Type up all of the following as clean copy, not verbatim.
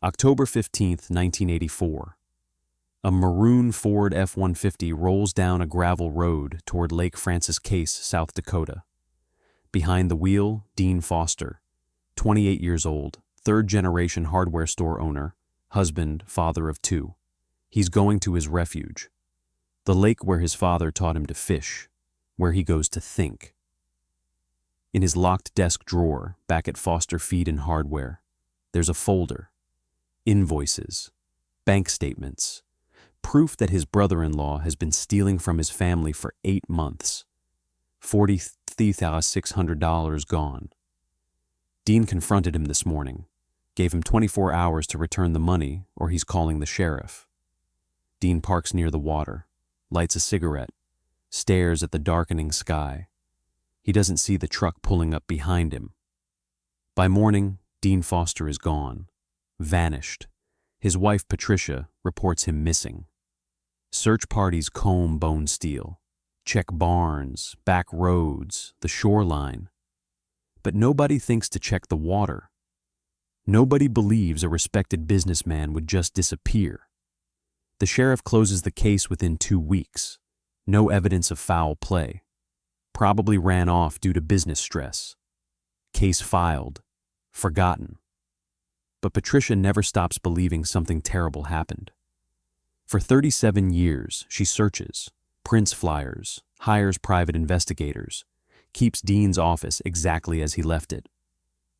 October 15th, 1984. A maroon Ford F-150 rolls down a gravel road toward Lake Francis Case, South Dakota. Behind the wheel, Dean Foster, 28 years old, third-generation hardware store owner, husband, father of two. He's going to his refuge, the lake where his father taught him to fish, where he goes to think. In his locked desk drawer, back at Foster Feed and Hardware, there's a folder. Invoices, bank statements, proof that his brother-in-law has been stealing from his family for 8 months. $43,600 gone. Dean confronted him this morning, gave him 24 hours to return the money or he's calling the sheriff. Dean parks near the water, lights a cigarette, stares at the darkening sky. He doesn't see the truck pulling up behind him. By morning, Dean Foster is gone. Vanished. His wife, Patricia, reports him missing. Search parties comb Bone Steel, check barns, back roads, the shoreline. But nobody thinks to check the water. Nobody believes a respected businessman would just disappear. The sheriff closes the case within 2 weeks. No evidence of foul play. Probably ran off due to business stress. Case filed. Forgotten. But Patricia never stops believing something terrible happened. For 37 years, she searches, prints flyers, hires private investigators, keeps Dean's office exactly as he left it.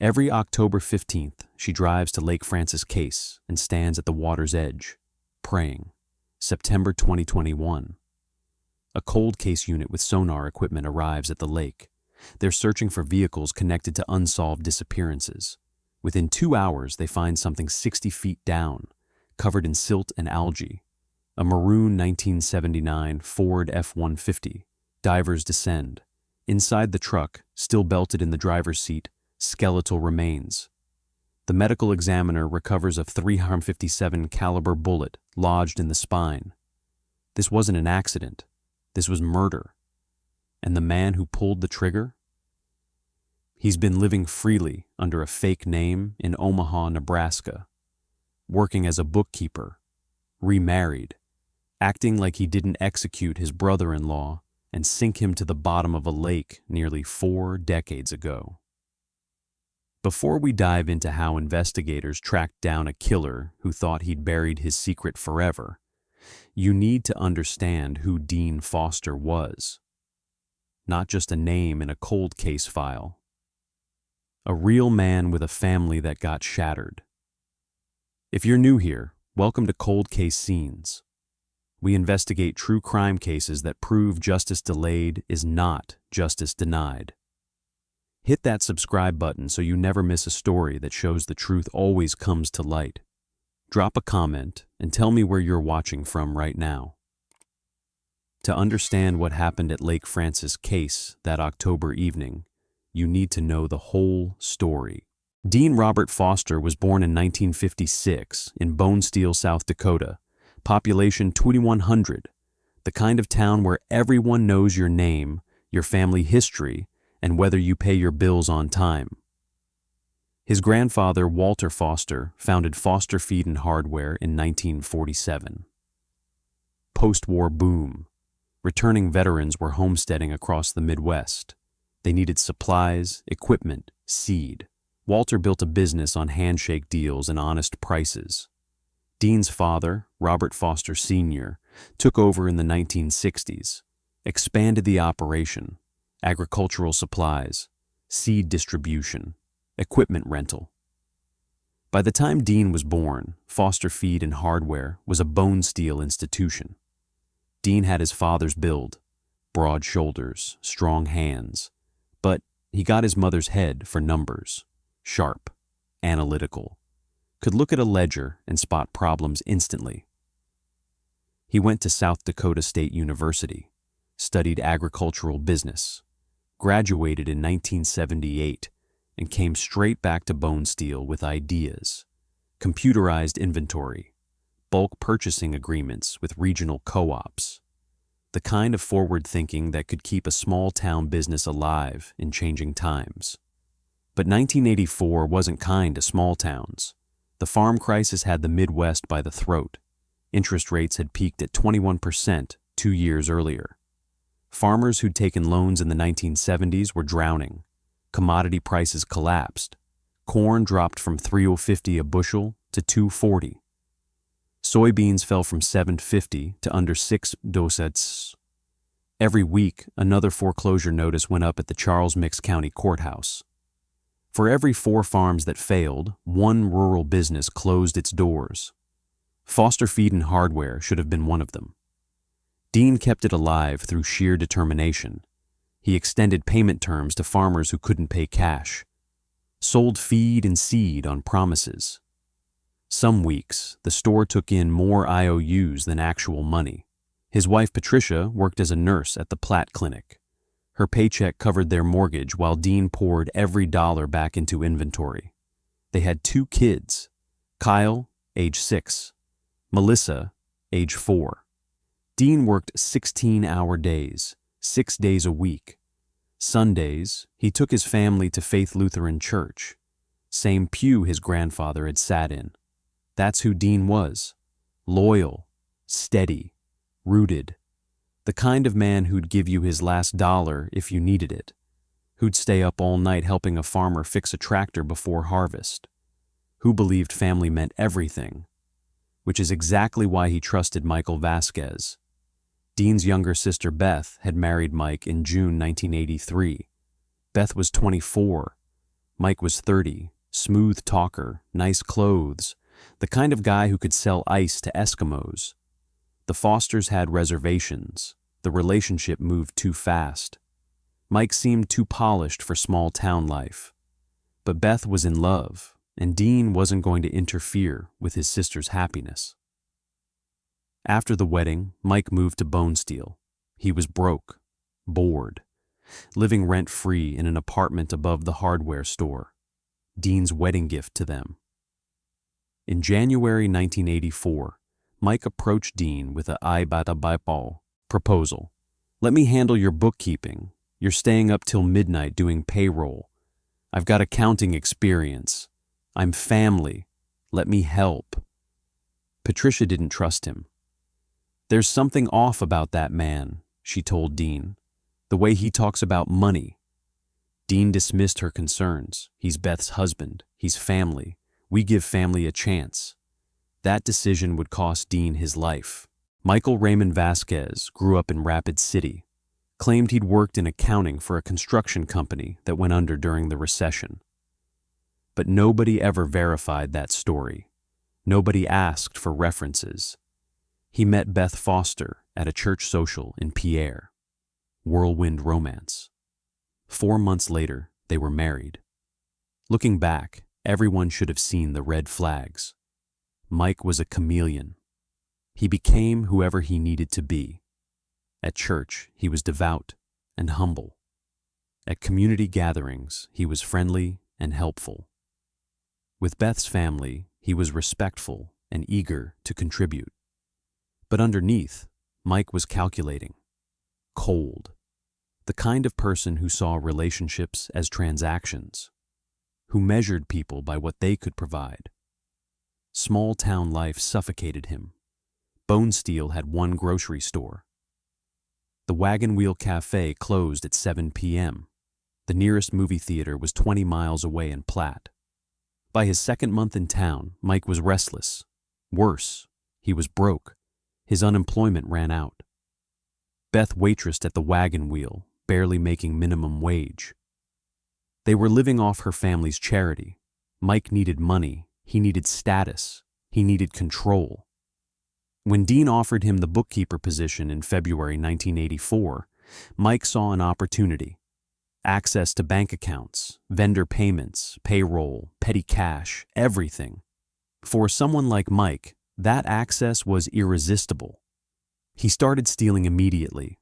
Every October 15th, she drives to Lake Francis Case and stands at the water's edge, praying. September 2021. A cold case unit with sonar equipment arrives at the lake. They're searching for vehicles connected to unsolved disappearances. Within 2 hours, they find something 60 feet down, covered in silt and algae. A maroon 1979 Ford F-150. Divers descend. Inside the truck, still belted in the driver's seat, skeletal remains. The medical examiner recovers a .357 caliber bullet lodged in the spine. This wasn't an accident. This was murder. And the man who pulled the trigger? He's been living freely under a fake name in Omaha, Nebraska, working as a bookkeeper, remarried, acting like he didn't execute his brother-in-law and sink him to the bottom of a lake nearly 4 decades ago. Before we dive into how investigators tracked down a killer who thought he'd buried his secret forever, you need to understand who Dean Foster was. Not just a name in a cold case file. A real man with a family that got shattered. If you're new here, welcome to Cold Case Scenes. We investigate true crime cases that prove justice delayed is not justice denied. Hit that subscribe button so you never miss a story that shows the truth always comes to light. Drop a comment and tell me where you're watching from right now. To understand what happened at Lake Francis Case that October evening, you need to know the whole story. Dean Robert Foster was born in 1956 in Bone Steel, South Dakota, population 2,100, the kind of town where everyone knows your name, your family history, and whether you pay your bills on time. His grandfather, Walter Foster, founded Foster Feed and Hardware in 1947. Post-war boom. Returning veterans were homesteading across the Midwest. They needed supplies, equipment, seed. Walter built a business on handshake deals and honest prices. Dean's father, Robert Foster Sr., took over in the 1960s, expanded the operation, agricultural supplies, seed distribution, equipment rental. By the time Dean was born, Foster Feed and Hardware was a bone steel institution. Dean had his father's build, broad shoulders, strong hands, but he got his mother's head for numbers, sharp, analytical, could look at a ledger and spot problems instantly. He went to South Dakota State University, studied agricultural business, graduated in 1978, and came straight back to Bone Steel with ideas, computerized inventory, bulk purchasing agreements with regional co-ops, the kind of forward thinking that could keep a small-town business alive in changing times. But 1984 wasn't kind to small towns. The farm crisis had the Midwest by the throat. Interest rates had peaked at 21% 2 years earlier. Farmers who'd taken loans in the 1970s were drowning. Commodity prices collapsed. Corn dropped from $3.50 a bushel to $2.40. Soybeans fell from $7.50 to under $6. Every week, another foreclosure notice went up at the Charles Mix County Courthouse. For every 4 farms that failed, 1 rural business closed its doors. Foster Feed and Hardware should have been one of them. Dean kept it alive through sheer determination. He extended payment terms to farmers who couldn't pay cash, sold feed and seed on promises. Some weeks, the store took in more IOUs than actual money. His wife Patricia worked as a nurse at the Platt Clinic. Her paycheck covered their mortgage while Dean poured every dollar back into inventory. They had 2 kids, Kyle, age 6, Melissa, age 4. Dean worked 16-hour days, 6 days a week. Sundays, he took his family to Faith Lutheran Church, same pew his grandfather had sat in. That's who Dean was, loyal, steady, rooted, the kind of man who'd give you his last dollar if you needed it, who'd stay up all night helping a farmer fix a tractor before harvest, who believed family meant everything, which is exactly why he trusted Michael Vasquez. Dean's younger sister Beth had married Mike in June 1983. Beth was 24. Mike was 30, smooth talker, nice clothes, the kind of guy who could sell ice to Eskimos. The Fosters had reservations. The relationship moved too fast. Mike seemed too polished for small-town life. But Beth was in love, and Dean wasn't going to interfere with his sister's happiness. After the wedding, Mike moved to Bonesteel. He was broke, bored, living rent-free in an apartment above the hardware store, Dean's wedding gift to them. In January 1984, Mike approached Dean with a "I bata baffle" proposal. "Let me handle your bookkeeping. You're staying up till midnight doing payroll. I've got accounting experience. I'm family. Let me help." Patricia didn't trust him. "There's something off about that man," she told Dean. "The way he talks about money." Dean dismissed her concerns. "He's Beth's husband. He's family. We give family a chance." That decision would cost Dean his life. Michael Raymond Vasquez grew up in Rapid City, claimed he'd worked in accounting for a construction company that went under during the recession. But nobody ever verified that story. Nobody asked for references. He met Beth Foster at a church social in Pierre. Whirlwind romance. 4 months later, they were married. Looking back, everyone should have seen the red flags. Mike was a chameleon. He became whoever he needed to be. At church, he was devout and humble. At community gatherings, he was friendly and helpful. With Beth's family, he was respectful and eager to contribute. But underneath, Mike was calculating, cold, the kind of person who saw relationships as transactions, who measured people by what they could provide. Small-town life suffocated him. Bonesteel had 1 grocery store. The Wagon Wheel Cafe closed at 7 p.m. The nearest movie theater was 20 miles away in Platt. By his 2nd month in town, Mike was restless. Worse, he was broke. His unemployment ran out. Beth waitressed at the Wagon Wheel, barely making minimum wage. They were living off her family's charity. Mike needed money. He needed status. He needed control. When Dean offered him the bookkeeper position in February 1984, Mike saw an opportunity. Access to bank accounts, vendor payments, payroll, petty cash, everything. For someone like Mike, that access was irresistible. He started stealing immediately.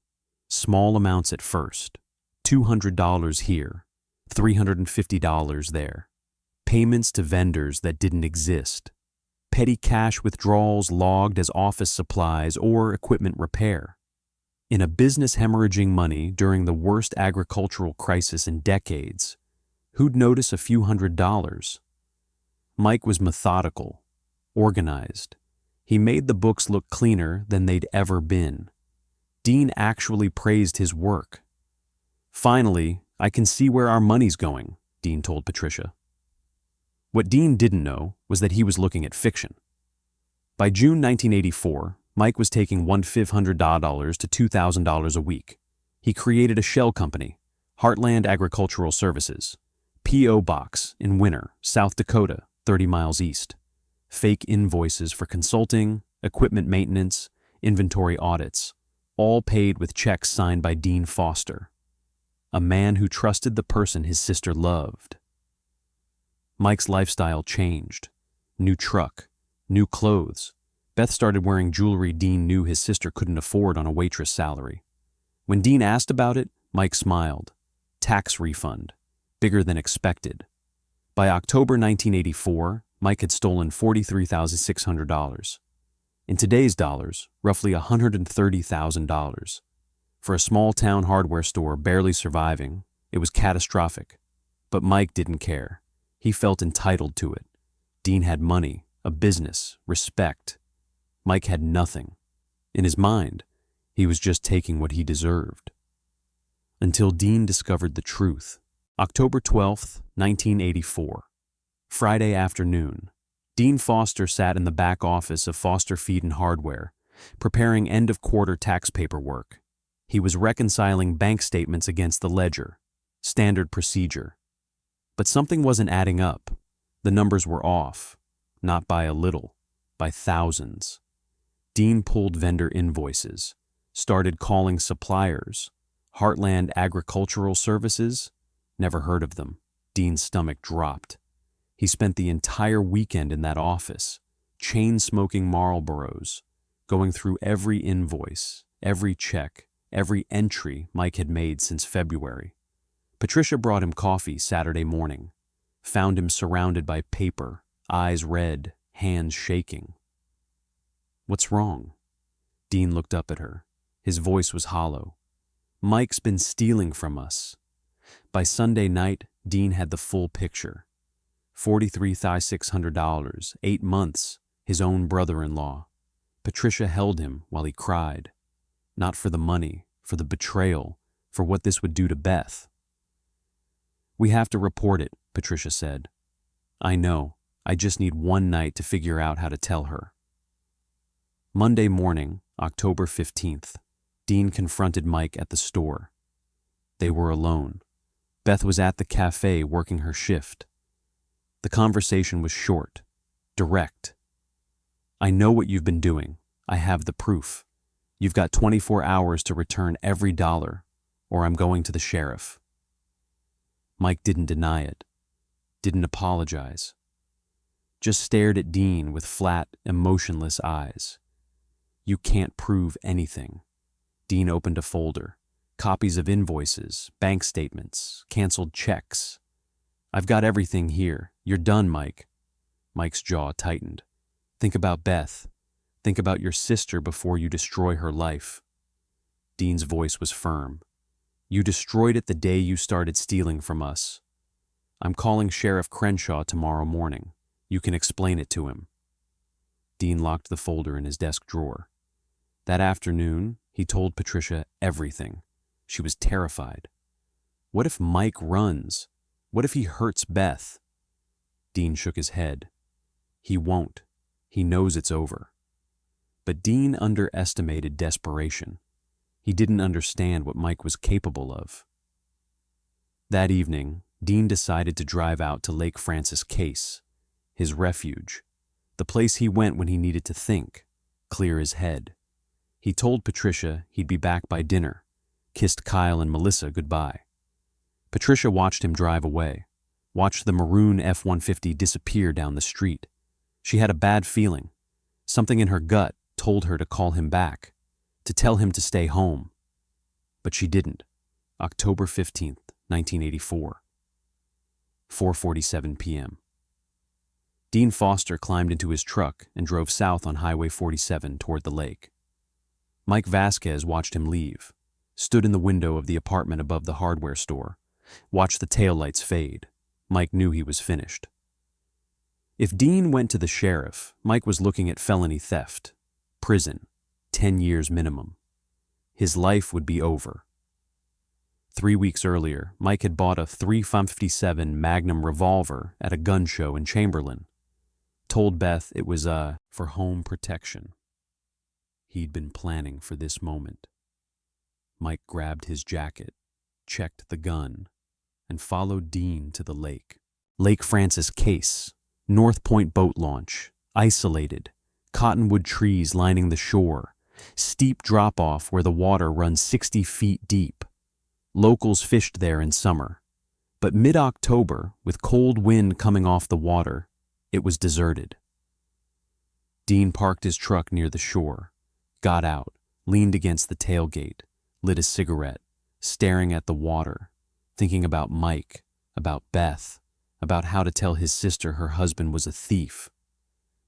Small amounts at first. $200 here, $350 there. Payments to vendors that didn't exist. Petty cash withdrawals logged as office supplies or equipment repair. In a business hemorrhaging money during the worst agricultural crisis in decades, who'd notice a few $100s? Mike was methodical, organized. He made the books look cleaner than they'd ever been. Dean actually praised his work. "Finally, I can see where our money's going," Dean told Patricia. What Dean didn't know was that he was looking at fiction. By June 1984, Mike was taking $1,500 to $2,000 a week. He created a shell company, Heartland Agricultural Services, P.O. Box in Winter, South Dakota, 30 miles east. Fake invoices for consulting, equipment maintenance, inventory audits, all paid with checks signed by Dean Foster, a man who trusted the person his sister loved. Mike's lifestyle changed. New truck, new clothes. Beth started wearing jewelry Dean knew his sister couldn't afford on a waitress salary. When Dean asked about it, Mike smiled. Tax refund, bigger than expected. By October 1984, Mike had stolen $43,600. In today's dollars, roughly $130,000. For a small-town hardware store barely surviving, it was catastrophic. But Mike didn't care. He felt entitled to it. Dean had money, a business, respect. Mike had nothing. In his mind, he was just taking what he deserved. Until Dean discovered the truth. October 12, 1984. Friday afternoon. Dean Foster sat in the back office of Foster Feed and Hardware, preparing end-of-quarter tax paperwork. He was reconciling bank statements against the ledger. Standard procedure. But something wasn't adding up. The numbers were off. Not by a little, by thousands. Dean pulled vendor invoices, started calling suppliers. Heartland Agricultural Services? Never heard of them. Dean's stomach dropped. He spent the entire weekend in that office, chain-smoking Marlboros, going through every invoice, every check, every entry Mike had made since February. Patricia brought him coffee Saturday morning, found him surrounded by paper, eyes red, hands shaking. "What's wrong?" Dean looked up at her. His voice was hollow. "Mike's been stealing from us." By Sunday night, Dean had the full picture. $43,600, 8 months, his own brother-in-law. Patricia held him while he cried. Not for the money, for the betrayal, for what this would do to Beth. "We have to report it," Patricia said. "I know. I just need one night to figure out how to tell her." Monday morning, October 15th, Dean confronted Mike at the store. They were alone. Beth was at the cafe working her shift. The conversation was short, direct. "I know what you've been doing. I have the proof. You've got 24 hours to return every dollar, or I'm going to the sheriff." Mike didn't deny it, didn't apologize. Just stared at Dean with flat, emotionless eyes. "You can't prove anything." Dean opened a folder. Copies of invoices, bank statements, canceled checks. "I've got everything here. You're done, Mike." Mike's jaw tightened. "Think about Beth. Think about your sister before you destroy her life." Dean's voice was firm. "You destroyed it the day you started stealing from us. I'm calling Sheriff Crenshaw tomorrow morning. You can explain it to him." Dean locked the folder in his desk drawer. That afternoon, he told Patricia everything. She was terrified. What if Mike runs? What if he hurts Beth? Dean shook his head. He won't. He knows it's over. But Dean underestimated desperation. He didn't understand what Mike was capable of. That evening, Dean decided to drive out to Lake Francis Case, his refuge, the place he went when he needed to think, clear his head. He told Patricia he'd be back by dinner, kissed Kyle and Melissa goodbye. Patricia watched him drive away, watched the maroon F-150 disappear down the street. She had a bad feeling. Something in her gut told her to call him back, to tell him to stay home. But she didn't. October 15th, 1984. 4:47 p.m. Dean Foster climbed into his truck and drove south on Highway 47 toward the lake. Mike Vasquez watched him leave, stood in the window of the apartment above the hardware store, watched the taillights fade. Mike knew he was finished. If Dean went to the sheriff, Mike was looking at felony theft, prison, 10 years minimum. His life would be over. 3 weeks earlier, Mike had bought a .357 Magnum revolver at a gun show in Chamberlain. Told Beth it was for home protection. He'd been planning for this moment. Mike grabbed his jacket, checked the gun, and followed Dean to the lake. Lake Francis Case, North Point boat launch, isolated, cottonwood trees lining the shore, steep drop-off where the water runs 60 feet deep. Locals fished there in summer, but mid-October, with cold wind coming off the water, it was deserted. Dean parked his truck near the shore, got out, leaned against the tailgate, lit a cigarette, staring at the water, thinking about Mike, about Beth, about how to tell his sister her husband was a thief.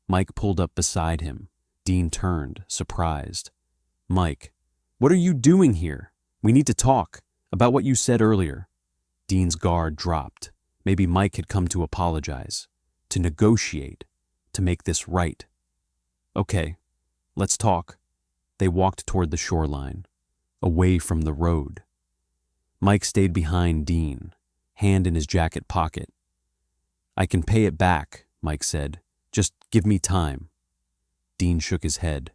Mike pulled up beside him. Dean turned, surprised. "Mike, what are you doing here? We need to talk about what you said earlier." Dean's guard dropped. Maybe Mike had come to apologize, to negotiate, to make this right. "Okay, let's talk." They walked toward the shoreline, away from the road. Mike stayed behind Dean, hand in his jacket pocket. "I can pay it back," Mike said. "Just give me time." Dean shook his head.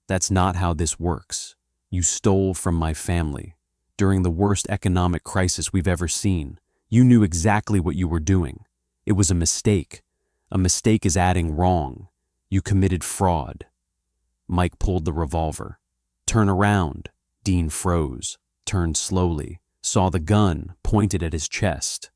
"That's not how this works. You stole from my family. During the worst economic crisis we've ever seen, you knew exactly what you were doing. It was a mistake. A mistake is adding wrong. You committed fraud." Mike pulled the revolver. "Turn around." Dean froze, turned slowly, saw the gun pointed at his chest.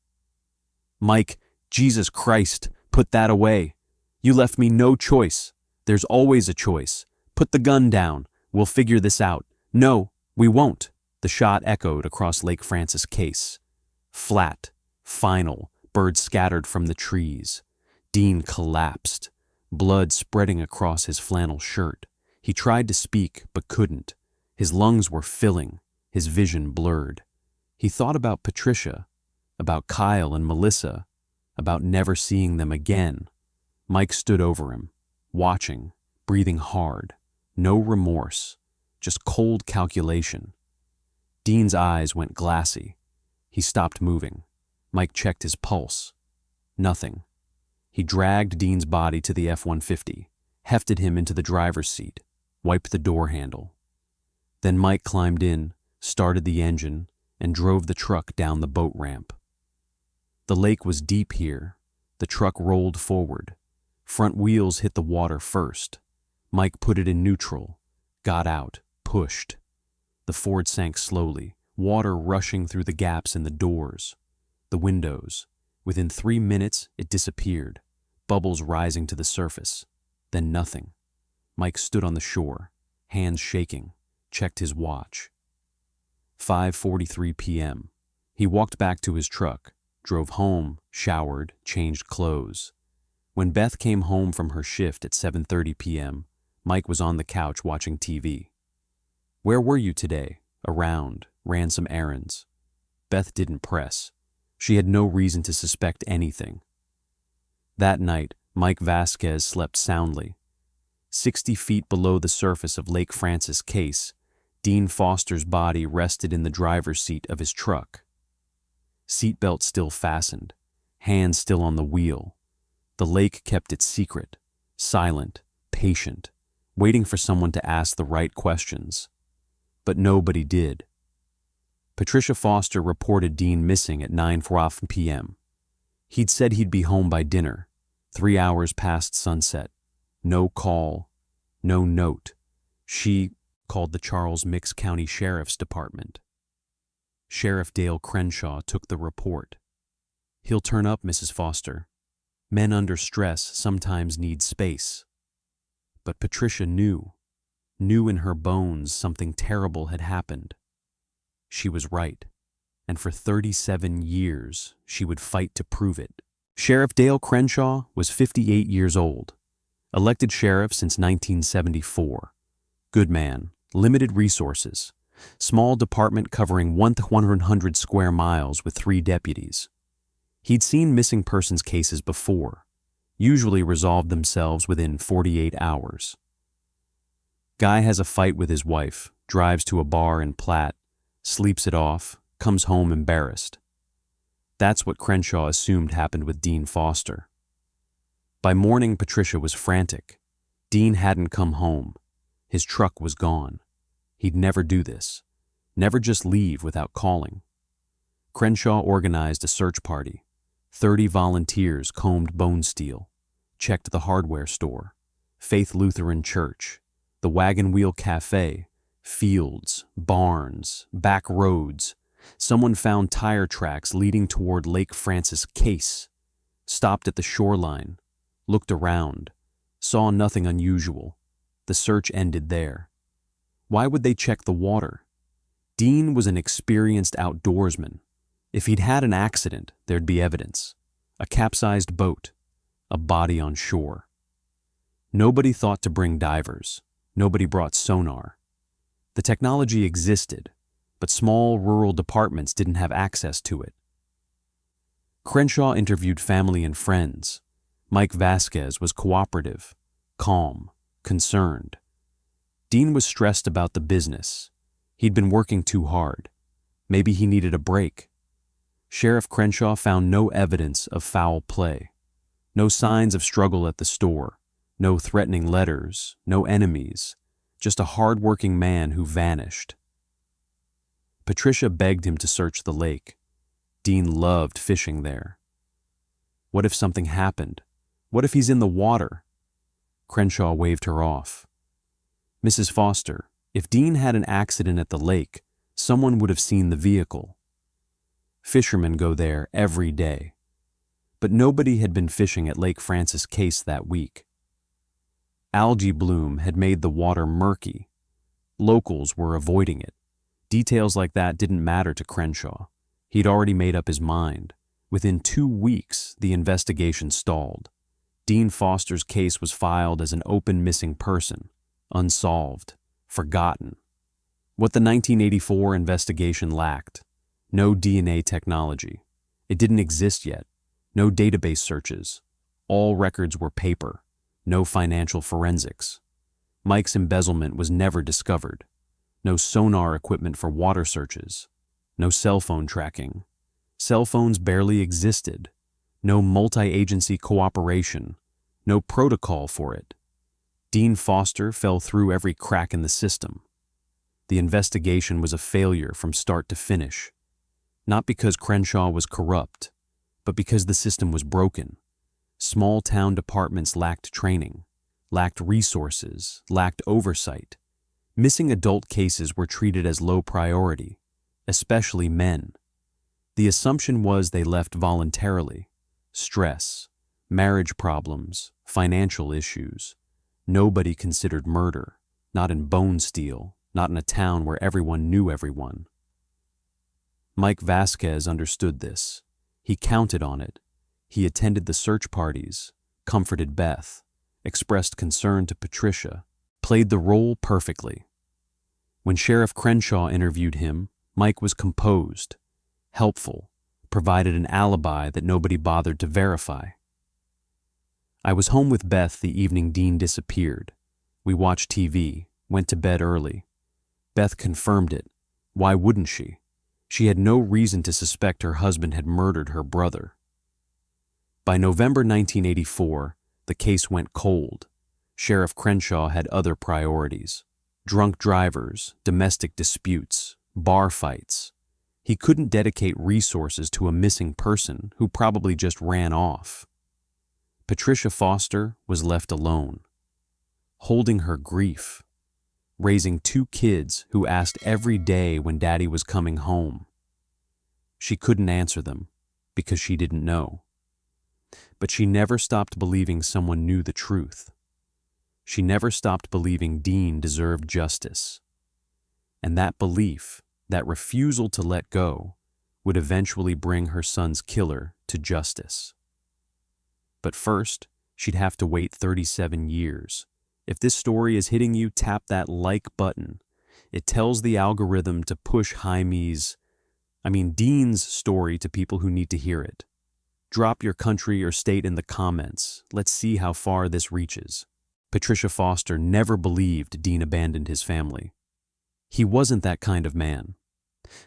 "Mike, Jesus Christ, put that away. You left me no choice. There's always a choice. Put the gun down. We'll figure this out." "No, we won't." The shot echoed across Lake Francis Case. Flat, final, birds scattered from the trees. Dean collapsed, blood spreading across his flannel shirt. He tried to speak, but couldn't. His lungs were filling, his vision blurred. He thought about Patricia, about Kyle and Melissa, about never seeing them again. Mike stood over him, watching, breathing hard. No remorse, just cold calculation. Dean's eyes went glassy. He stopped moving. Mike checked his pulse. Nothing. He dragged Dean's body to the F-150, hefted him into the driver's seat, wiped the door handle. Then Mike climbed in, started the engine, and drove the truck down the boat ramp. The lake was deep here. The truck rolled forward. Front wheels hit the water first. Mike put it in neutral, got out, pushed. The Ford sank slowly, water rushing through the gaps in the doors, the windows. Within 3 minutes, it disappeared, bubbles rising to the surface. Then nothing. Mike stood on the shore, hands shaking, checked his watch. 5:43 p.m. He walked back to his truck, drove home, showered, changed clothes. When Beth came home from her shift at 7:30 p.m., Mike was on the couch watching TV. "Where were you today?" "Around, ran some errands." Beth didn't press. She had no reason to suspect anything. That night, Mike Vasquez slept soundly. 60 feet below the surface of Lake Francis Case, Dean Foster's body rested in the driver's seat of his truck. Seatbelt still fastened, hands still on the wheel. The lake kept its secret, silent, patient, waiting for someone to ask the right questions. But nobody did. Patricia Foster reported Dean missing at 9:04 p.m. He'd said he'd be home by dinner, 3 hours past sunset. No call, no note. She called the Charles Mix County Sheriff's Department. Sheriff Dale Crenshaw took the report. "He'll turn up, Mrs. Foster. Men under stress sometimes need space." But Patricia knew in her bones something terrible had happened. She was right, and for 37 years she would fight to prove it. Sheriff Dale Crenshaw was 58 years old, elected sheriff since 1974. Good man, limited resources, small department covering 100 square miles with 3 deputies. He'd seen missing persons cases before, usually resolved themselves within 48 hours. Guy has a fight with his wife, drives to a bar in Platt, sleeps it off, comes home embarrassed. That's what Crenshaw assumed happened with Dean Foster. By morning, Patricia was frantic. Dean hadn't come home. His truck was gone. He'd never do this. Never just leave without calling. Crenshaw organized a search party. 30 volunteers combed bone steel, checked the hardware store, Faith Lutheran Church, the Wagon Wheel Cafe, fields, barns, back roads. Someone found tire tracks leading toward Lake Francis Case, stopped at the shoreline, looked around, saw nothing unusual. The search ended there. Why would they check the water? Dean was an experienced outdoorsman. If he'd had an accident, there'd be evidence. A capsized boat, a body on shore. Nobody thought to bring divers. Nobody brought sonar. The technology existed, but small rural departments didn't have access to it. Crenshaw interviewed family and friends. Mike Vasquez was cooperative, calm, concerned. Dean was stressed about the business. He'd been working too hard. Maybe he needed a break. Sheriff Crenshaw found no evidence of foul play. No signs of struggle at the store. No threatening letters. No enemies. Just a hard-working man who vanished. Patricia begged him to search the lake. Dean loved fishing there. What if something happened? What if he's in the water? Crenshaw waved her off. Mrs. Foster, if Dean had an accident at the lake, someone would have seen the vehicle. Fishermen go there every day. But nobody had been fishing at Lake Francis Case that week. Algae bloom had made the water murky. Locals were avoiding it. Details like that didn't matter to Crenshaw. He'd already made up his mind. Within 2 weeks, the investigation stalled. Dean Foster's case was filed as an open missing person, unsolved, forgotten. What the 1984 investigation lacked: no DNA technology. It didn't exist yet. No database searches. All records were paper. No financial forensics. Mike's embezzlement was never discovered. No sonar equipment for water searches. No cell phone tracking. Cell phones barely existed. No multi-agency cooperation. No protocol for it. Dean Foster fell through every crack in the system. The investigation was a failure from start to finish. Not because Crenshaw was corrupt, but because the system was broken. Small-town departments lacked training, lacked resources, lacked oversight. Missing adult cases were treated as low priority, especially men. The assumption was they left voluntarily. Stress, marriage problems, financial issues. Nobody considered murder, not in bone steel, not in a town where everyone knew everyone. Mike Vasquez understood this. He counted on it. He attended the search parties, comforted Beth, expressed concern to Patricia, played the role perfectly. When Sheriff Crenshaw interviewed him, Mike was composed, helpful, provided an alibi that nobody bothered to verify. I was home with Beth the evening Dean disappeared. We watched TV, went to bed early. Beth confirmed it. Why wouldn't she? She had no reason to suspect her husband had murdered her brother. By November 1984, the case went cold. Sheriff Crenshaw had other priorities: drunk drivers, domestic disputes, bar fights. He couldn't dedicate resources to a missing person who probably just ran off. Patricia Foster was left alone, holding her grief, raising 2 kids who asked every day when Daddy was coming home. She couldn't answer them because she didn't know. But she never stopped believing someone knew the truth. She never stopped believing Dean deserved justice. And that belief, that refusal to let go, would eventually bring her son's killer to justice. But first, she'd have to wait 37 years. If this story is hitting you, tap that like button. It tells the algorithm to push Dean's story to people who need to hear it. Drop your country or state in the comments. Let's see how far this reaches. Patricia Foster never believed Dean abandoned his family. He wasn't that kind of man.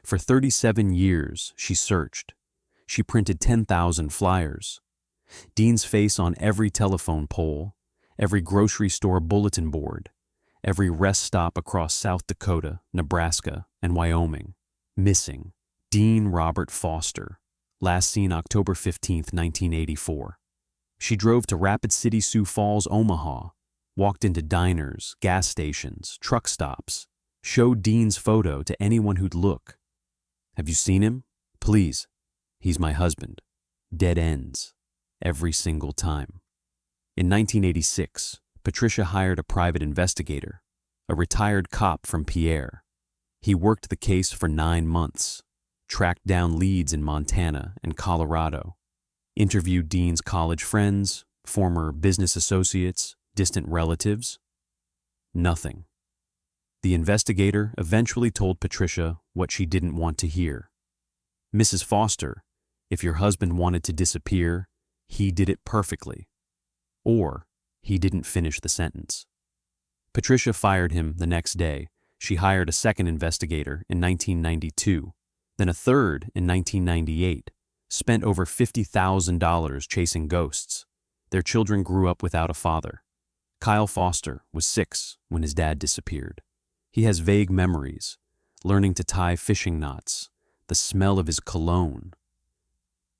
For 37 years, she searched. She printed 10,000 flyers. Dean's face on every telephone pole, every grocery store bulletin board, every rest stop across South Dakota, Nebraska, and Wyoming. Missing. Dean Robert Foster. Last seen October 15, 1984. She drove to Rapid City, Sioux Falls, Omaha, walked into diners, gas stations, truck stops, showed Dean's photo to anyone who'd look. Have you seen him? Please. He's my husband. Dead ends. Every single time. In 1986, Patricia hired a private investigator, a retired cop from Pierre. He worked the case for 9 months, tracked down leads in Montana and Colorado, interviewed Dean's college friends, former business associates, distant relatives. Nothing. The investigator eventually told Patricia what she didn't want to hear. Mrs. Foster, if your husband wanted to disappear, he did it perfectly. Or he didn't finish the sentence. Patricia fired him the next day. She hired a second investigator in 1992, then a third in 1998, spent over $50,000 chasing ghosts. Their children grew up without a father. Kyle Foster was 6 when his dad disappeared. He has vague memories, learning to tie fishing knots, the smell of his cologne.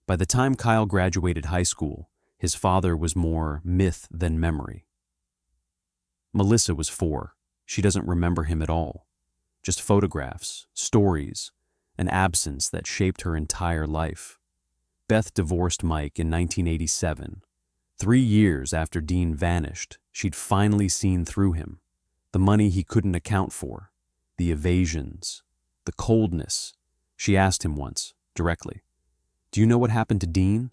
By the time Kyle graduated high school, his father was more myth than memory. Melissa was 4. She doesn't remember him at all. Just photographs, stories, an absence that shaped her entire life. Beth divorced Mike in 1987. 3 years after Dean vanished, she'd finally seen through him. The money he couldn't account for, the evasions, the coldness. She asked him once, directly, "Do you know what happened to Dean?"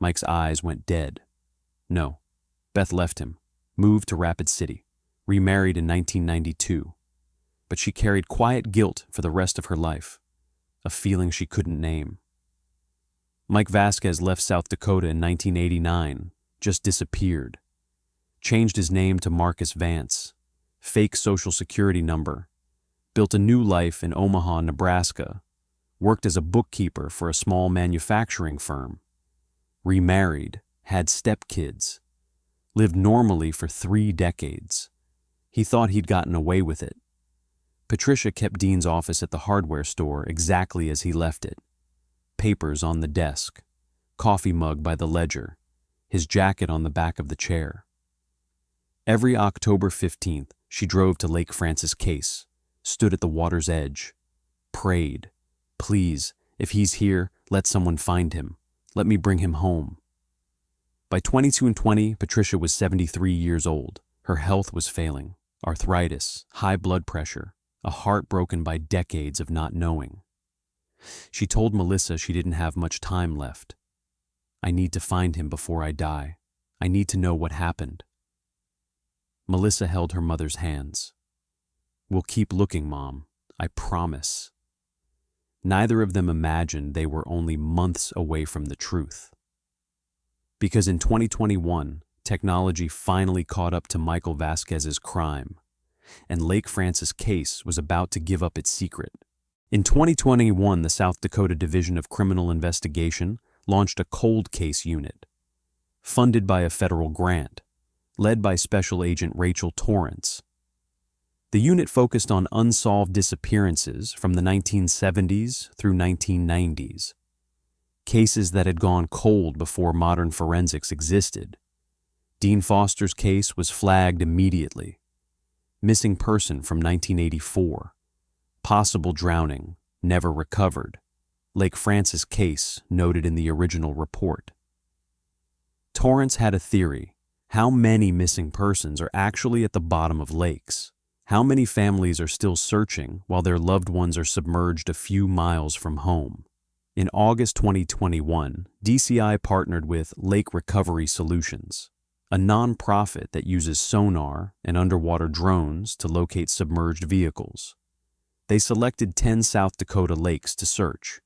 Mike's eyes went dead. No. Beth left him, moved to Rapid City, remarried in 1992. But she carried quiet guilt for the rest of her life, a feeling she couldn't name. Mike Vasquez left South Dakota in 1989, just disappeared. Changed his name to Marcus Vance, fake Social Security number, built a new life in Omaha, Nebraska, worked as a bookkeeper for a small manufacturing firm, remarried, had stepkids, lived normally for 3 decades. He thought he'd gotten away with it. Patricia kept Dean's office at the hardware store exactly as he left it. Papers on the desk, coffee mug by the ledger, his jacket on the back of the chair. Every October 15th, she drove to Lake Francis Case, stood at the water's edge, prayed, "Please, if he's here, let someone find him. Let me bring him home." By 22 and 20, Patricia was 73 years old. Her health was failing. Arthritis, high blood pressure, a heart broken by decades of not knowing. She told Melissa she didn't have much time left. "I need to find him before I die. I need to know what happened." Melissa held her mother's hands. "We'll keep looking, Mom. I promise." Neither of them imagined they were only months away from the truth. Because in 2021, technology finally caught up to Michael Vasquez's crime, and Lake Francis Case was about to give up its secret. In 2021, the South Dakota Division of Criminal Investigation launched a cold case unit, funded by a federal grant, led by Special Agent Rachel Torrance. The unit focused on unsolved disappearances from the 1970s through 1990s, cases that had gone cold before modern forensics existed. Dean Foster's case was flagged immediately. Missing person from 1984. Possible drowning, never recovered. Lake Francis case noted in the original report. Torrance had a theory. How many missing persons are actually at the bottom of lakes? How many families are still searching while their loved ones are submerged a few miles from home? In August 2021, DCI partnered with Lake Recovery Solutions, a nonprofit that uses sonar and underwater drones to locate submerged vehicles. They selected 10 South Dakota lakes to search,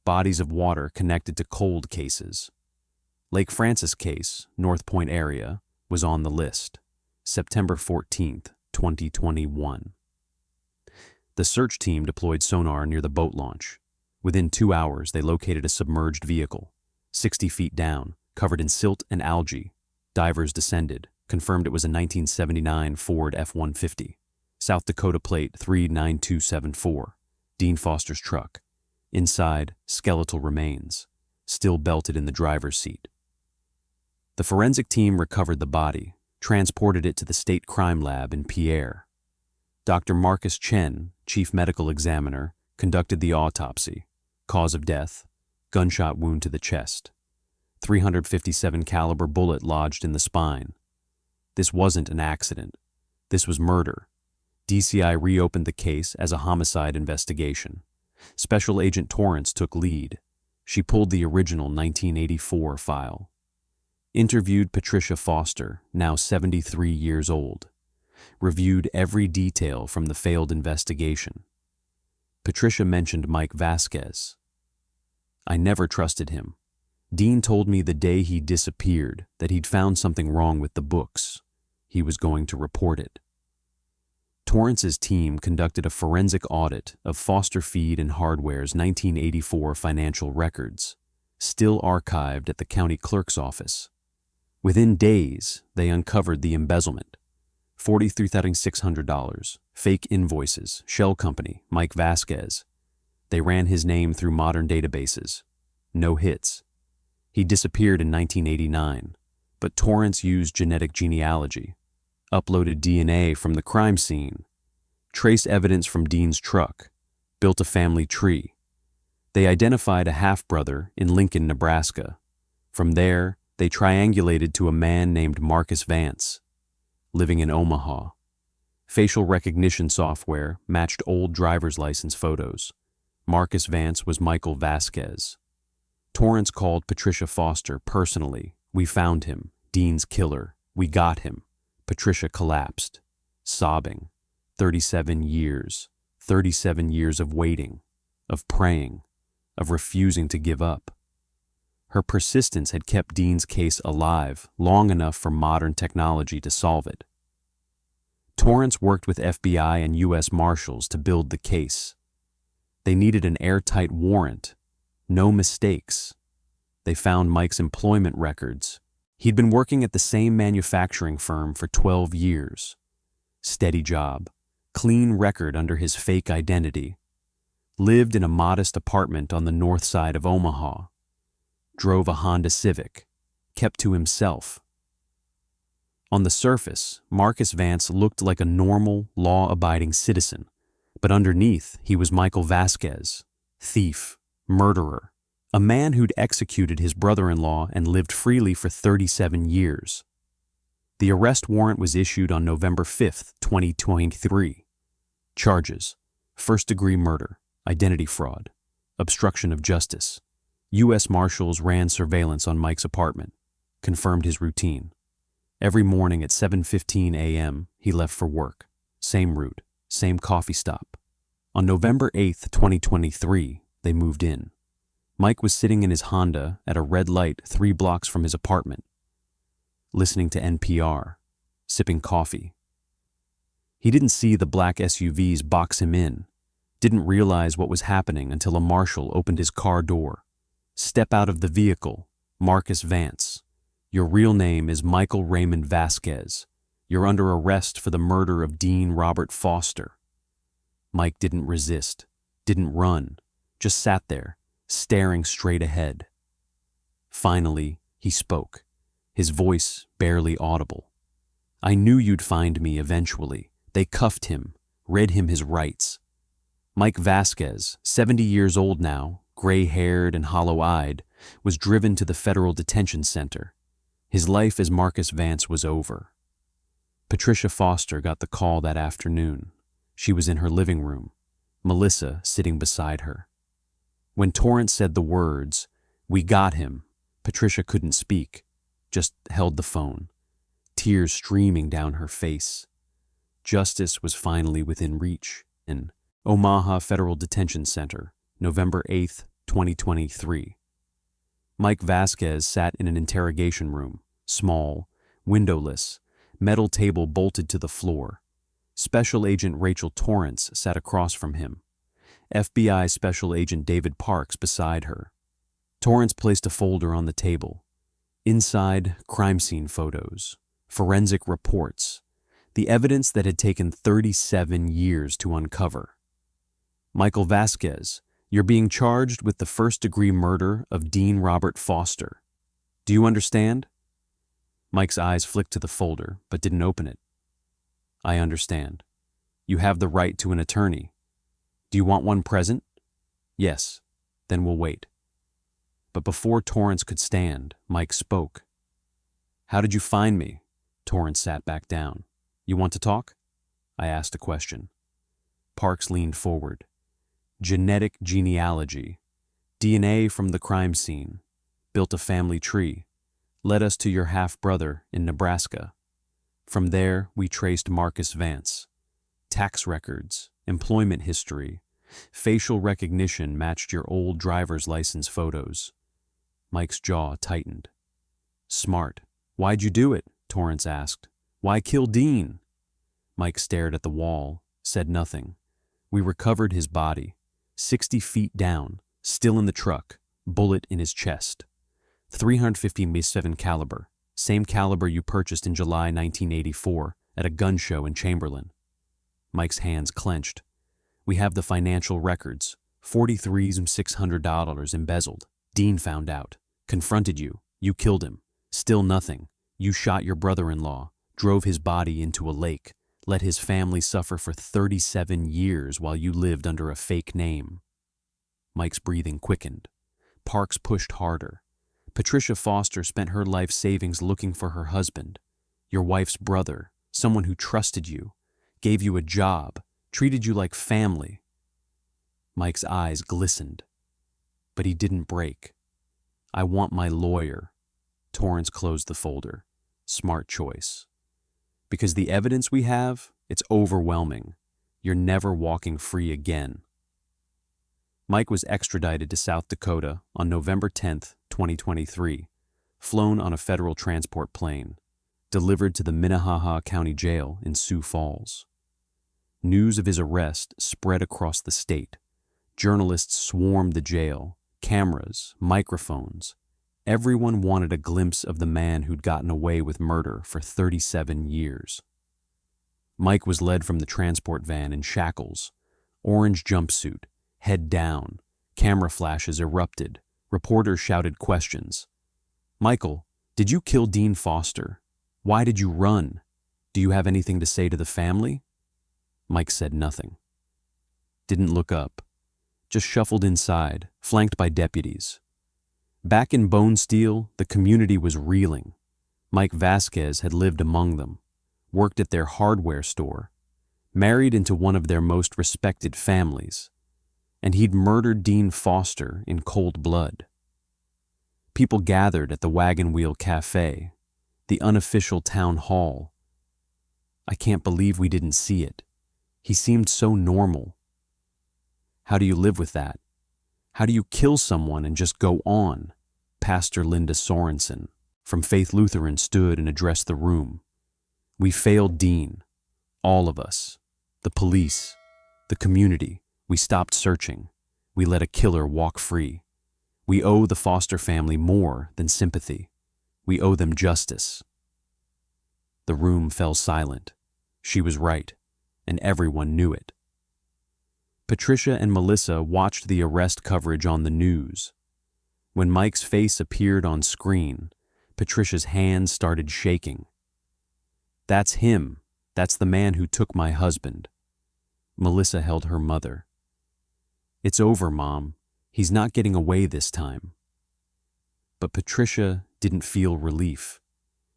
bodies of water connected to cold cases. Lake Francis case, North Point area, was on the list. September 14th, 2021. The search team deployed sonar near the boat launch. Within 2 hours, they located a submerged vehicle, 60 feet down, covered in silt and algae. Divers descended, confirmed it was a 1979 Ford F-150, South Dakota plate 39274, Dean Foster's truck. Inside, skeletal remains, still belted in the driver's seat. The forensic team recovered the body, transported it to the state crime lab in Pierre. Dr. Marcus Chen, chief medical examiner, conducted the autopsy. Cause of death, gunshot wound to the chest. 357 caliber bullet lodged in the spine. This wasn't an accident. This was murder. DCI reopened the case as a homicide investigation. Special Agent Torrance took lead. She pulled the original 1984 file. Interviewed Patricia Foster, now 73 years old. Reviewed every detail from the failed investigation. Patricia mentioned Mike Vasquez. I never trusted him. Dean told me the day he disappeared that he'd found something wrong with the books. He was going to report it. Torrance's team conducted a forensic audit of Foster Feed and Hardware's 1984 financial records, still archived at the county clerk's office. Within days, they uncovered the embezzlement. $43,600, fake invoices, shell company, Mike Vasquez. They ran his name through modern databases. No hits. He disappeared in 1989, but Torrance used genetic genealogy, uploaded DNA from the crime scene, traced evidence from Dean's truck, built a family tree. They identified a half-brother in Lincoln, Nebraska. From there, they triangulated to a man named Marcus Vance, living in Omaha. Facial recognition software matched old driver's license photos. Marcus Vance was Michael Vasquez. Torrance called Patricia Foster personally. We found him, Dean's killer. We got him. Patricia collapsed, sobbing. 37 years. 37 years of waiting, of praying, of refusing to give up. Her persistence had kept Dean's case alive long enough for modern technology to solve it. Torrance worked with FBI and U.S. Marshals to build the case. They needed an airtight warrant, no mistakes. They found Mike's employment records. He'd been working at the same manufacturing firm for 12 years. Steady job, clean record under his fake identity. Lived in a modest apartment on the north side of Omaha. Drove a Honda Civic, kept to himself. On the surface, Marcus Vance looked like a normal, law-abiding citizen, but underneath he was Michael Vasquez, thief, murderer, a man who'd executed his brother-in-law and lived freely for 37 years. The arrest warrant was issued on November 5th, 2023. Charges: first-degree murder, identity fraud, obstruction of justice. U.S. Marshals ran surveillance on Mike's apartment, confirmed his routine. Every morning at 7:15 a.m., he left for work. Same route, same coffee stop. On November 8th, 2023, they moved in. Mike was sitting in his Honda at a red light 3 blocks from his apartment, listening to NPR, sipping coffee. He didn't see the black SUVs box him in, didn't realize what was happening until a marshal opened his car door. Step out of the vehicle, Marcus Vance. Your real name is Michael Raymond Vasquez. You're under arrest for the murder of Dean Robert Foster. Mike didn't resist, didn't run, just sat there, staring straight ahead. Finally, he spoke, his voice barely audible. I knew you'd find me eventually. They cuffed him, read him his rights. Mike Vasquez, 70 years old now, gray-haired and hollow-eyed, was driven to the federal detention center. His life as Marcus Vance was over. Patricia Foster got the call that afternoon. She was in her living room, Melissa sitting beside her. When Torrance said the words, "We got him," Patricia couldn't speak, just held the phone, tears streaming down her face. Justice was finally within reach. In Omaha Federal Detention Center, November 8th, 2023. Mike Vasquez sat in an interrogation room, small, windowless, metal table bolted to the floor. Special Agent Rachel Torrance sat across from him. FBI Special Agent David Parks beside her. Torrance placed a folder on the table. Inside, crime scene photos, forensic reports, the evidence that had taken 37 years to uncover. Michael Vasquez, you're being charged with the first-degree murder of Dean Robert Foster. Do you understand? Mike's eyes flicked to the folder, but didn't open it. I understand. You have the right to an attorney. Do you want one present? Yes. Then we'll wait. But before Torrance could stand, Mike spoke. How did you find me? Torrance sat back down. You want to talk? I asked a question. Parks leaned forward. Genetic genealogy. DNA from the crime scene. Built a family tree. Led us to your half-brother in Nebraska. From there, we traced Marcus Vance. Tax records, employment history, facial recognition matched your old driver's license photos. Mike's jaw tightened. Smart. Why'd you do it? Torrance asked. Why kill Dean? Mike stared at the wall, said nothing. We recovered his body, 60 feet down, still in the truck, bullet in his chest. 350 caliber, same caliber you purchased in July 1984 at a gun show in Chamberlain. Mike's hands clenched. We have the financial records, $43,600 embezzled. Dean found out, confronted you, you killed him. Still nothing. You shot your brother-in-law, drove his body into a lake, let his family suffer for 37 years while you lived under a fake name. Mike's breathing quickened. Parks pushed harder. Patricia Foster spent her life savings looking for her husband, your wife's brother, someone who trusted you, gave you a job, treated you like family. Mike's eyes glistened, but he didn't break. I want my lawyer. Torrance closed the folder. Smart choice. Because the evidence we have, it's overwhelming. You're never walking free again. Mike was extradited to South Dakota on November 10th, 2023, flown on a federal transport plane, delivered to the Minnehaha County Jail in Sioux Falls. News of his arrest spread across the state. Journalists swarmed the jail, cameras, microphones. Everyone wanted a glimpse of the man who'd gotten away with murder for 37 years. Mike was led from the transport van in shackles, orange jumpsuit, head down. Camera flashes erupted. Reporters shouted questions. Michael, did you kill Dean Foster? Why did you run? Do you have anything to say to the family? Mike said nothing. Didn't look up. Just shuffled inside, flanked by deputies. Back in Bone Steel, the community was reeling. Mike Vasquez had lived among them, worked at their hardware store, married into one of their most respected families, and he'd murdered Dean Foster in cold blood. People gathered at the Wagon Wheel Cafe, the unofficial town hall. I can't believe we didn't see it. He seemed so normal. How do you live with that? How do you kill someone and just go on? Pastor Linda Sorensen from Faith Lutheran stood and addressed the room. We failed Dean. All of us. The police. The community. We stopped searching. We let a killer walk free. We owe the Foster family more than sympathy. We owe them justice. The room fell silent. She was right, and everyone knew it. Patricia and Melissa watched the arrest coverage on the news. When Mike's face appeared on screen, Patricia's hands started shaking. That's him. That's the man who took my husband. Melissa held her mother. It's over, Mom. He's not getting away this time. But Patricia didn't feel relief.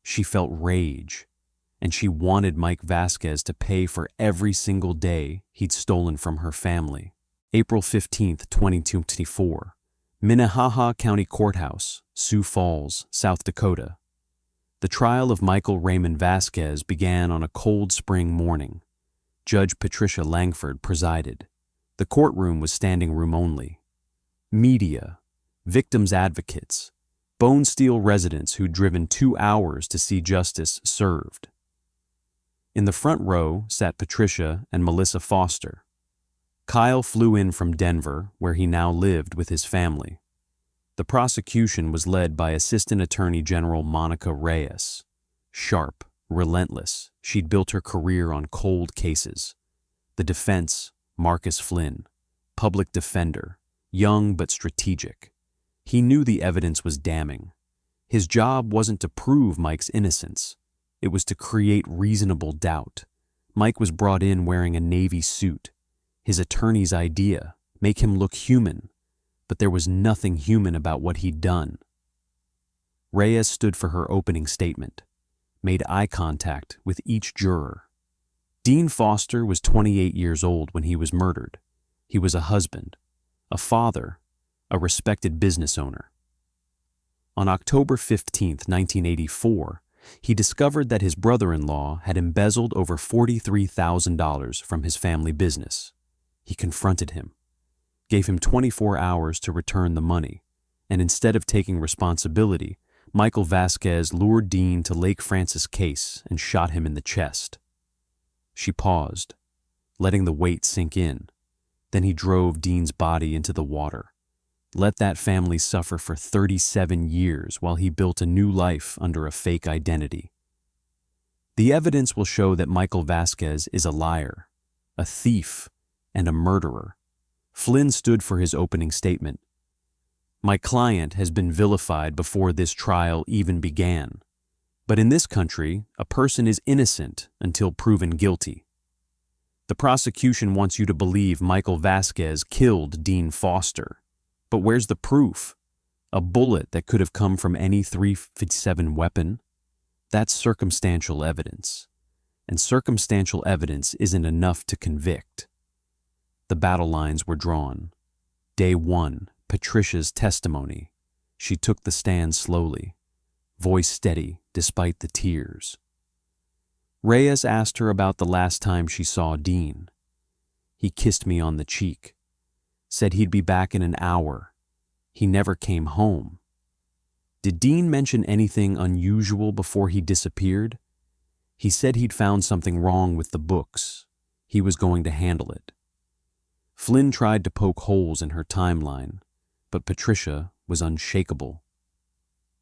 She felt rage, and she wanted Mike Vasquez to pay for every single day he'd stolen from her family. April 15th, 2024. Minnehaha County Courthouse, Sioux Falls, South Dakota. The trial of Michael Raymond Vasquez began on a cold spring morning. Judge Patricia Langford presided. The courtroom was standing room only. Media, victims' advocates, Bone Steel residents who'd driven 2 hours to see justice served. In the front row sat Patricia and Melissa Foster. Kyle flew in from Denver, where he now lived with his family. The prosecution was led by Assistant Attorney General Monica Reyes. Sharp, relentless, she'd built her career on cold cases. The defense, Marcus Flynn, public defender, young but strategic. He knew the evidence was damning. His job wasn't to prove Mike's innocence. It was to create reasonable doubt. Mike was brought in wearing a Navy suit. His attorney's idea, make him look human, but there was nothing human about what he'd done. Reyes stood for her opening statement, made eye contact with each juror. Dean Foster was 28 years old when he was murdered. He was a husband, a father, a respected business owner. On October 15, 1984, he discovered that his brother-in-law had embezzled over $43,000 from his family business. He confronted him, gave him 24 hours to return the money, and instead of taking responsibility, Michael Vasquez lured Dean to Lake Francis Case and shot him in the chest. She paused, letting the weight sink in. Then he drove Dean's body into the water. Let that family suffer for 37 years while he built a new life under a fake identity. The evidence will show that Michael Vasquez is a liar, a thief, and a murderer. Flynn stood for his opening statement. My client has been vilified before this trial even began. But in this country, a person is innocent until proven guilty. The prosecution wants you to believe Michael Vasquez killed Dean Foster. But where's the proof? A bullet that could have come from any .357 weapon? That's circumstantial evidence. And circumstantial evidence isn't enough to convict. The battle lines were drawn. Day 1, Patricia's testimony. She took the stand slowly, voice steady despite the tears. Reyes asked her about the last time she saw Dean. He kissed me on the cheek. Said he'd be back in an hour. He never came home. Did Dean mention anything unusual before he disappeared? He said he'd found something wrong with the books. He was going to handle it. Flynn tried to poke holes in her timeline, but Patricia was unshakable.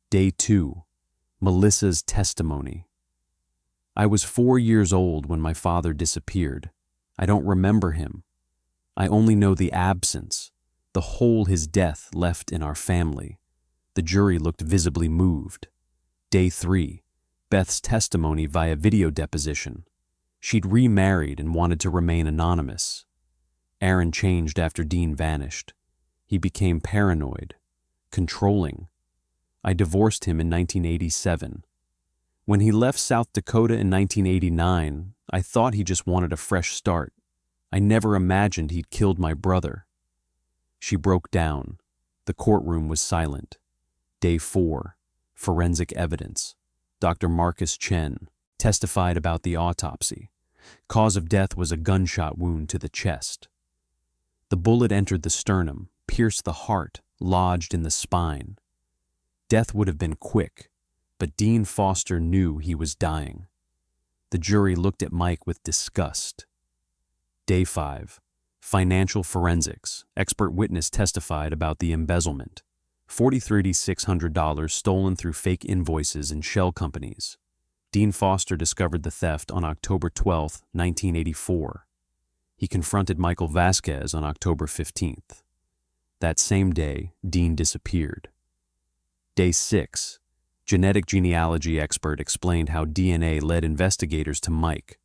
Day 2, Melissa's testimony. I was 4 years old when my father disappeared. I don't remember him. I only know the absence, the hole his death left in our family. The jury looked visibly moved. Day 3, Beth's testimony via video deposition. She'd remarried and wanted to remain anonymous. Aaron changed after Dean vanished. He became paranoid, controlling. I divorced him in 1987. When he left South Dakota in 1989, I thought he just wanted a fresh start. I never imagined he'd killed my brother. She broke down. The courtroom was silent. Day 4, forensic evidence. Dr. Marcus Chen testified about the autopsy. Cause of death was a gunshot wound to the chest. The bullet entered the sternum, pierced the heart, lodged in the spine. Death would have been quick, but Dean Foster knew he was dying. The jury looked at Mike with disgust. Day 5, financial forensics. Expert witness testified about the embezzlement. $4,600 stolen through fake invoices and shell companies. Dean Foster discovered the theft on October 12, 1984. He confronted Michael Vasquez on October 15th. That same day, Dean disappeared. Day 6, genetic genealogy expert explained how DNA led investigators to Mike.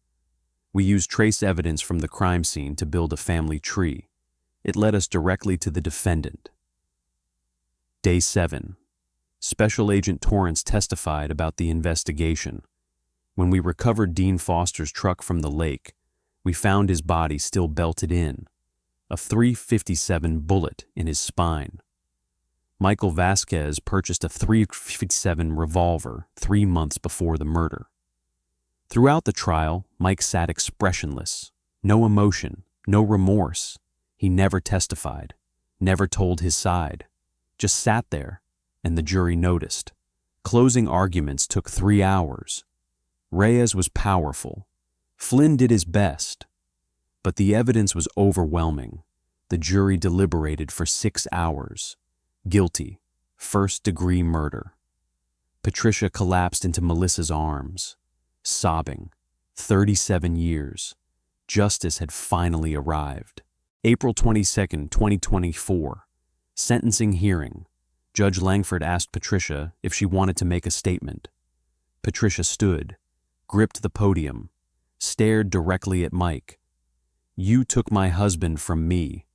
We used trace evidence from the crime scene to build a family tree. It led us directly to the defendant. Day 7, Special Agent Torrance testified about the investigation. When we recovered Dean Foster's truck from the lake, we found his body still belted in, a .357 bullet in his spine. Michael Vasquez purchased a .357 revolver 3 months before the murder. Throughout the trial, Mike sat expressionless, no emotion, no remorse. He never testified, never told his side, just sat there, and the jury noticed. Closing arguments took 3 hours. Reyes was powerful. Flynn did his best. But the evidence was overwhelming. The jury deliberated for 6 hours. Guilty. First-degree murder. Patricia collapsed into Melissa's arms, sobbing. 37 years. Justice had finally arrived. April 22, 2024. Sentencing hearing. Judge Langford asked Patricia if she wanted to make a statement. Patricia stood, gripped the podium, stared directly at Mike. "You took my husband from me.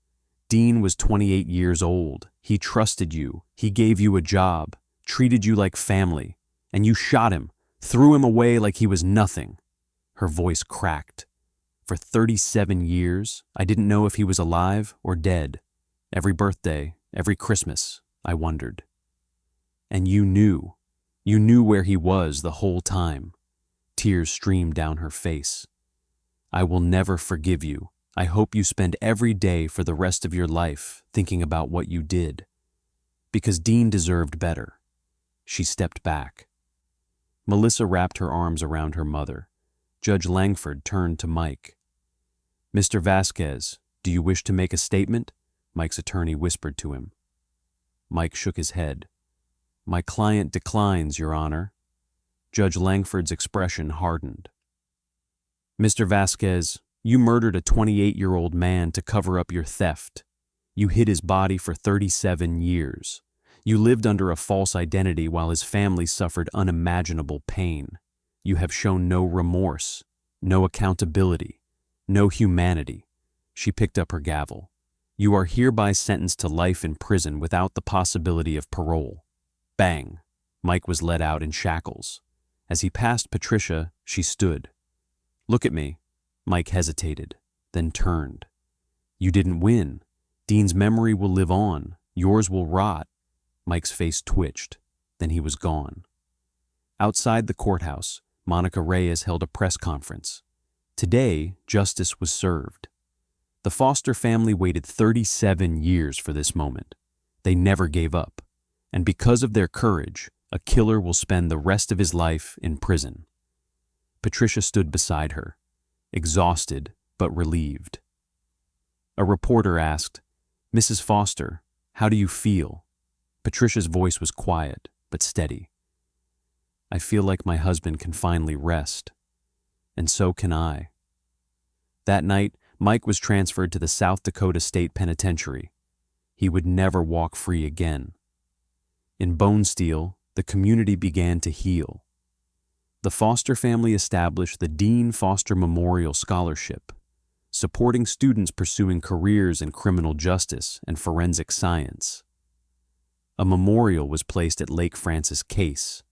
Dean was 28 years old. He trusted you. He gave you a job, treated you like family, and you shot him, threw him away like he was nothing." Her voice cracked. "For 37 years, I didn't know if he was alive or dead. Every birthday, every Christmas, I wondered. And you knew where he was the whole time." Tears streamed down her face. "I will never forgive you. I hope you spend every day for the rest of your life thinking about what you did. Because Dean deserved better." She stepped back. Melissa wrapped her arms around her mother. Judge Langford turned to Mike. "Mr. Vasquez, do you wish to make a statement?" Mike's attorney whispered to him. Mike shook his head. "My client declines, Your Honor." Judge Langford's expression hardened. "Mr. Vasquez, you murdered a 28-year-old man to cover up your theft. You hid his body for 37 years. You lived under a false identity while his family suffered unimaginable pain. You have shown no remorse, no accountability, no humanity." She picked up her gavel. "You are hereby sentenced to life in prison without the possibility of parole." Bang! Mike was let out in shackles. As he passed Patricia, she stood. "Look at me." Mike hesitated, then turned. "You didn't win. Dean's memory will live on. Yours will rot." Mike's face twitched. Then he was gone. Outside the courthouse, Monica Reyes held a press conference. Today, justice was served. The Foster family waited 37 years for this moment. They never gave up. And because of their courage, a killer will spend the rest of his life in prison. Patricia stood beside her, exhausted but relieved. A reporter asked, "Mrs. Foster, how do you feel?" Patricia's voice was quiet but steady. "I feel like my husband can finally rest. And so can I." That night, Mike was transferred to the South Dakota State Penitentiary. He would never walk free again. In Bonesteel, the community began to heal. The Foster family established the Dean Foster Memorial Scholarship, supporting students pursuing careers in criminal justice and forensic science. A memorial was placed at Lake Francis Case.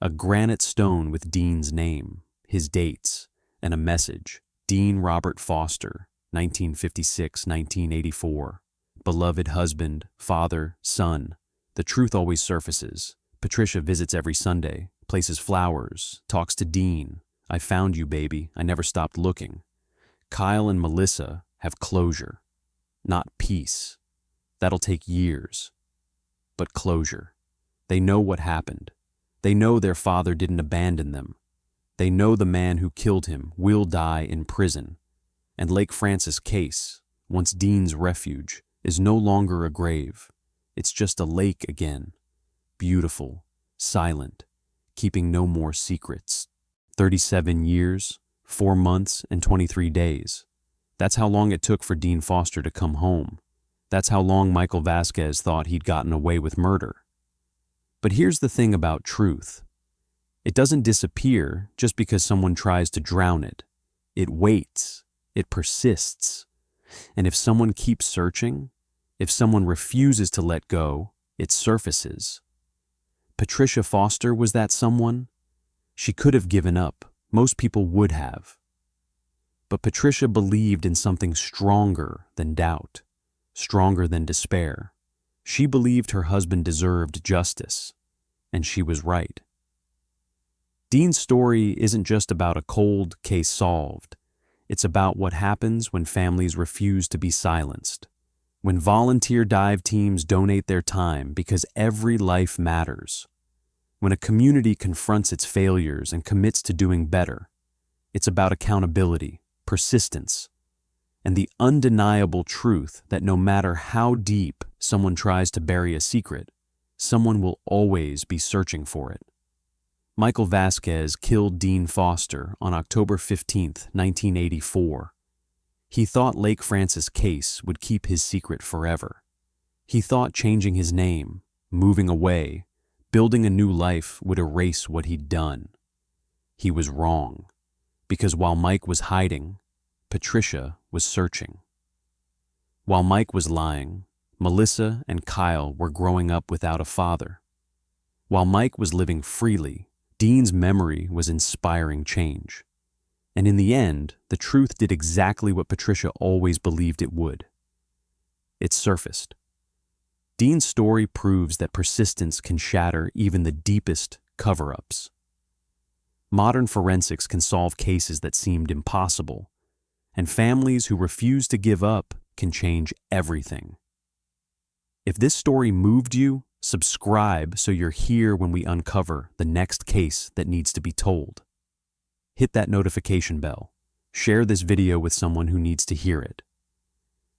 A granite stone with Dean's name, his dates, and a message: Dean Robert Foster, 1956-1984. Beloved husband, father, son. The truth always surfaces. Patricia visits every Sunday, places flowers, talks to Dean. I found you, baby. I never stopped looking. Kyle and Melissa have closure, not peace. That'll take years. But closure. They know what happened. They know their father didn't abandon them. They know the man who killed him will die in prison. And Lake Francis Case, once Dean's refuge, is no longer a grave. It's just a lake again. Beautiful, silent, keeping no more secrets. 37 years, 4 months, and 23 days. That's how long it took for Dean Foster to come home. That's how long Michael Vasquez thought he'd gotten away with murder. But here's the thing about truth. It doesn't disappear just because someone tries to drown it. It waits. It persists. And if someone keeps searching, if someone refuses to let go, it surfaces. Patricia Foster was that someone. She could have given up. Most people would have. But Patricia believed in something stronger than doubt, stronger than despair. She believed her husband deserved justice, and she was right. Dean's story isn't just about a cold case solved. It's about what happens when families refuse to be silenced, When volunteer dive teams donate their time because every life matters. When a community confronts its failures and commits to doing better. It's about accountability, persistence, and the undeniable truth that no matter how deep someone tries to bury a secret, someone will always be searching for it. Michael Vasquez killed Dean Foster on October 15, 1984. He thought Lake Francis case would keep his secret forever. He thought changing his name, moving away, building a new life would erase what he'd done. He was wrong, because while Mike was hiding, Patricia was searching. While Mike was lying, Melissa and Kyle were growing up without a father. While Mike was living freely, Dean's memory was inspiring change. And in the end, the truth did exactly what Patricia always believed it would. It surfaced. Dean's story proves that persistence can shatter even the deepest cover-ups. Modern forensics can solve cases that seemed impossible, and families who refuse to give up can change everything. If this story moved you, subscribe so you're here when we uncover the next case that needs to be told. Hit that notification bell. Share this video with someone who needs to hear it.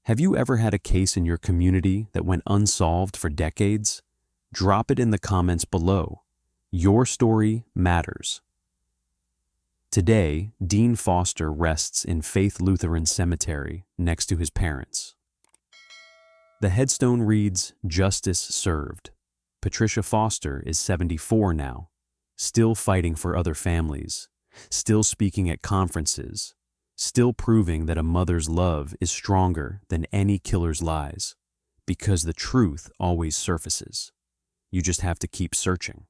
Have you ever had a case in your community that went unsolved for decades? Drop it in the comments below. Your story matters. Today, Dean Foster rests in Faith Lutheran Cemetery next to his parents. The headstone reads, "Justice served." Patricia Foster is 74 now, still fighting for other families, still speaking at conferences, still proving that a mother's love is stronger than any killer's lies, because the truth always surfaces. You just have to keep searching.